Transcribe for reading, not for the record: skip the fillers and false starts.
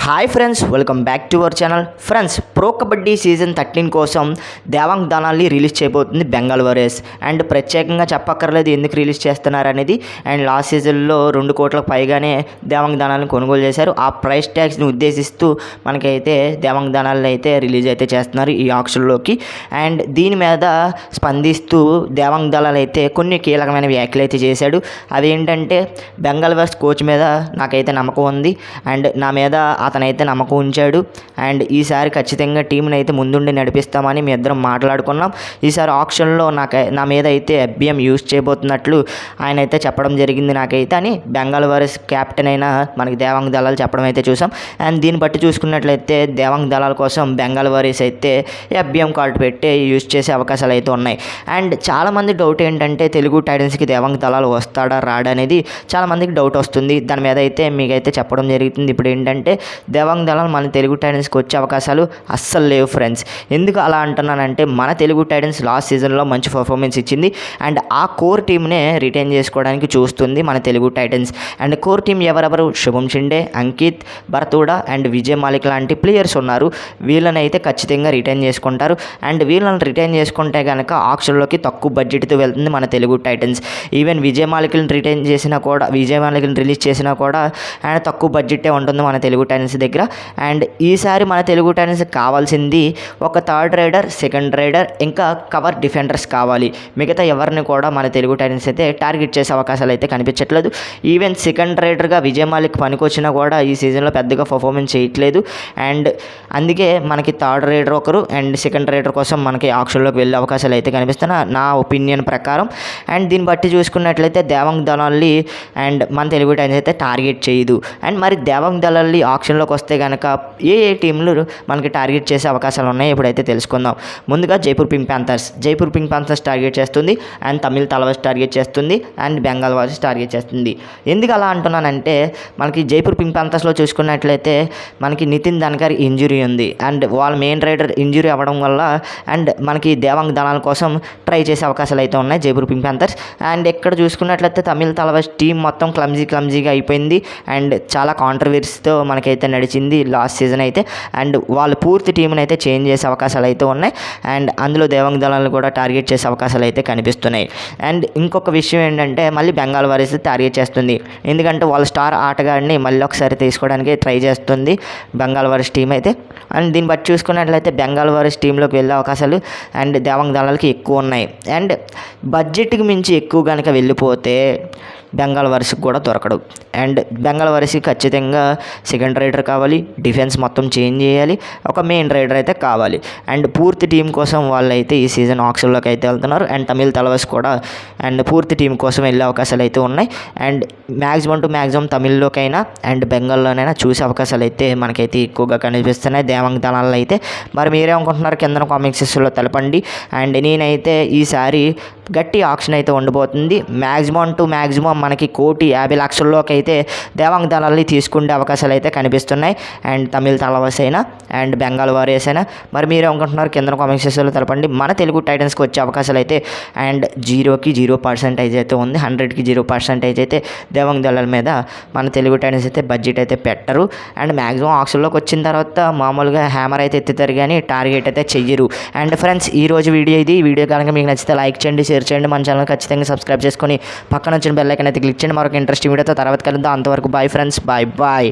Hi friends, welcome back to our channel. Friends, pro kabaddi season 13 కోసం Devang దానాల్ని release చేయబోతుంది Bengal warriors. And ప్రత్యేకంగా చెప్పక్కర్లేదు ఎందుకు రిలీజ్ చేస్తున్నారు అనేది. అండ్ లాస్ట్ సీజన్లో 2 కోట్లకు పైగానే దేవాంగ్ దానాలను కొనుగోలు చేశారు. ఆ ప్రైస్ ట్యాగ్స్ని ఉద్దేశిస్తూ మనకైతే దేవాంగ్ దానాలను అయితే రిలీజ్ అయితే చేస్తున్నారు ఈ ఆక్షన్లోకి. అండ్ దీని మీద స్పందిస్తూ దేవాంగ్ దళాలు అయితే కొన్ని కీలకమైన వ్యాఖ్యలు అయితే చేశాడు. అదేంటంటే, బెంగాల్ వారియర్స్ కోచ్ మీద నాకైతే నమ్మకం ఉంది అండ్ నా మీద అతనైతే నమ్మకం ఉంచాడు. అండ్ ఈసారి ఖచ్చితంగా టీంని అయితే ముందుండి నడిపిస్తామని మీ ఇద్దరం మాట్లాడుకున్నాం. ఈసారి ఆప్షన్లో నా మీద అయితే ఎఫ్బిఎం యూజ్ చేయబోతున్నట్లు ఆయన అయితే చెప్పడం జరిగింది నాకైతే అని బెంగాల్ వారియర్స్ కెప్టెన్ అయిన మనకి దేవాంగ్ దళాలు చెప్పడం అయితే చూసాం. అండ్ దీన్ని బట్టి చూసుకున్నట్లయితే దేవాంగ్ దళాల కోసం బెంగాల్ వారియర్స్ అయితే ఎఫ్బిఎం కార్డు పెట్టి యూజ్ చేసే అవకాశాలు అయితే ఉన్నాయి. అండ్ చాలామంది డౌట్ ఏంటంటే, తెలుగు టైటన్స్కి దేవాంగ్ దళాలు వస్తాడా రాడా అనేది చాలామందికి డౌట్ వస్తుంది. దాని మీద అయితే మీకైతే చెప్పడం జరుగుతుంది. ఇప్పుడు ఏంటంటే, దేవాంగ్ దళాలు మన తెలుగు టైటన్స్కి వచ్చే అవకాశాలు అస్సలు లేవు ఫ్రెండ్స్. ఎందుకు అలా అంటున్నానంటే, మన తెలుగు టైటన్స్ లాస్ట్ సీజన్లో మంచి పర్ఫార్మెన్స్ ఇచ్చింది అండ్ ఆ కోర్ టీమ్నే రిటైన్ చేసుకోవడానికి చూస్తుంది మన Telugu Titans. And core team ఎవరెవరు? శుభం షిండే, అంకిత్, భరతూడా అండ్ విజయ్ మాలిక్ లాంటి ప్లేయర్స్ ఉన్నారు. వీళ్ళని అయితే ఖచ్చితంగా రిటైన్ చేసుకుంటారు. అండ్ వీళ్ళని రిటైన్ చేసుకుంటే కనుక ఆక్షన్లోకి తక్కువ బడ్జెట్తో వెళ్తుంది మన తెలుగు టైటన్స్. ఈవెన్ విజయ్ మాలిక్ని రిటైన్ చేసినా కూడా, విజయ్ మాలిక్ని రిలీజ్ చేసినా కూడా అండ్ తక్కువ బడ్జెటే ఉంటుంది మన తెలుగు టైటన్స్ దగ్గర. అండ్ ఈసారి మన తెలుగు టైటన్స్ కావాల్సింది ఒక థర్డ్ రైడర్, సెకండ్ రైడర్, ఇంకా కవర్ డిఫెండర్స్ కావాలి. మిగతా ఎవరిని కూడా మన తెలుగు టైటన్స్ అయితే టార్గెట్ చేసే అవకాశాలు అయితే కనిపించట్లేదు. ఈవెన్ సెకండ్ రైడర్గా విజయ్ మాలిక్ పనికొచ్చినా కూడా ఈ సీజన్లో పెద్దగా పర్ఫార్మెన్స్ చేయట్లేదు. అండ్ అందుకే మనకి థర్డ్ రైడర్ ఒకరు అండ్ సెకండ్ రైడర్ కోసం మనకి ఆక్షన్లోకి వెళ్ళే అవకాశాలు అయితే కనిపిస్తున్నాయి నా ఒపీనియన్ ప్రకారం. అండ్ దీన్ని బట్టి చూసుకున్నట్లయితే దేవాంగ్ దళాల్ని అండ్ మన తెలుగు టైటన్స్ అయితే టార్గెట్ చేయదు. అండ్ మరి దేవాంగ్ దళాల్ని ఆక్షన్లోకి వస్తే కనుక ఏ టీంలు మనకి టార్గెట్ చేసే అవకాశాలు ఉన్నాయో ఇప్పుడైతే తెలుసుకుందాం. ముందుగా జైపూర్ పింక్ ప్యాంథర్స్ టార్గెట్ చేస్తుంది. అండ్ తమిళ్ తలవాస్ టార్గెట్ చేస్తుంది. అండ్ బెంగాల్ వారియర్స్ టార్గెట్ చేస్తుంది. ఎందుకు అలా అంటున్నానంటే, మనకి జైపూర్ పింక్ ప్యాంథర్స్లో చూసుకున్నట్లయితే మనకి నితిన్ ధన్కర్ ఇంజురీ ఉంది. అండ్ వాళ్ళ మెయిన్ రైడర్ ఇంజురీ అవ్వడం వల్ల అండ్ మనకి దేవాంగ్ దళాల కోసం ట్రై చేసే అవకాశాలు అయితే ఉన్నాయి జైపూర్ పింక్ ప్యాంథర్స్. అండ్ ఇక్కడ చూసుకున్నట్లయితే తమిళ్ తలవాస్ టీం మొత్తం క్లమ్జీగా అయిపోయింది. అండ్ చాలా కాంట్రవర్సీతో మనకైతే నడిచింది లాస్ట్ సీజన్ అయితే. అండ్ వాళ్ళు పూర్తి టీంని అయితే చేంజ్ చేసే అవకాశాలు అయితే ఉన్నాయి. అండ్ అందులో దేవాంగ్ దళాలను కూడా టార్గెట్ చేసే అవకాశాలు అయితే కనిపిస్తున్నాయి. అండ్ ఇంకొక విషయం ఏంటంటే, మళ్ళీ బెంగాల్ వారియర్స్ టార్గెట్ చేస్తుంది. ఎందుకంటే వాళ్ళ స్టార్ ఆటగాడిని మళ్ళీ ఒకసారి తీసుకోవడానికి ట్రై చేస్తుంది బెంగాల్ వారియర్స్ టీం అయితే. అండ్ దీన్ని బట్టి చూసుకున్నట్లయితే బెంగాల్ వారియర్స్ టీంలోకి వెళ్ళే అవకాశాలు అండ్ దేవాంగ్ దళాలకి ఎక్కువ ఉన్నాయి. అండ్ బడ్జెట్కి మించి ఎక్కువ కనుక వెళ్ళిపోతే బెంగాల్ వారియర్స్కి కూడా దొరకడు. అండ్ బెంగాల్ వారియర్స్కి ఖచ్చితంగా సెకండ్ రైడర్ కావాలి, డిఫెన్స్ మొత్తం చేంజ్ చేయాలి, ఒక మెయిన్ రైడర్ అయితే కావాలి. అండ్ పూర్తి టీం కోసం వాళ్ళు అయితే ఈ సీజన్ ఆక్షన్లోకి అయితే వెళ్తున్నారు. అండ్ తమిళ్ తలవాస్ కూడా అండ్ పూర్తి టీం కోసం వెళ్ళే అవకాశాలు అయితే ఉన్నాయి. అండ్ మ్యాక్సిమం తమిళ్లోకైనా అండ్ బెంగాల్లోనైనా చూసే అవకాశాలు అయితే మనకైతే ఎక్కువగా కనిపిస్తున్నాయి దేవాంగ్ దళాల్లో అయితే. మరి మీరేమనుకుంటున్నారు కింద కామెంట్ సెక్షన్లో తెలపండి. అండ్ నేనైతే ఈసారి గట్టి ఆక్షన్ అయితే ఉండబోతుంది. మ్యాక్సిమం మనకి 1,50,00,000లోకి అయితే దేవాంగ్ దళాల్ని తీసుకునే అవకాశాలు అయితే కనిపిస్తున్నాయి. అండ్ తమిళ్ తలవాస్ అయినా అండ్ బెంగాల్ వారియర్స్ అయినా. మరి మీరు ఏమనుకుంటున్నారు కింద కామెంట్ సెక్షన్లో తెలపండి. మన తెలుగు టైటన్స్కి వచ్చే అవకాశాలు అయితే అండ్ 0% అయితే ఉంది. 100కి 0% అయితే దేవాంగ్ దళాల మీద మన తెలుగు టైటన్స్ అయితే బడ్జెట్ అయితే పెట్టరు. అండ్ మ్యాక్సిమం ఆక్షన్లోకి వచ్చిన తర్వాత మామూలుగా హ్యామర్ అయితే ఎత్తుతారు కానీ టార్గెట్ అయితే చెయ్యరు. అండ్ ఫ్రెండ్స్, ఈరోజు వీడియో కనుక మీకు నచ్చితే లైక్ చేయండి, షేర్ చేయండి, మన ఛానల్ ఖచ్చితంగా సబ్స్క్రైబ్ చేసుకొని పక్కన వచ్చిన బెల్ ఐకాన్ అయితే క్లిక్ చేయండి. మరొక ఇంట్రెస్టింగ్ వీడియోతో తర్వాత కలుద్దాం. అంతవరకు బాయ్ ఫ్రెండ్స్, బాయ్.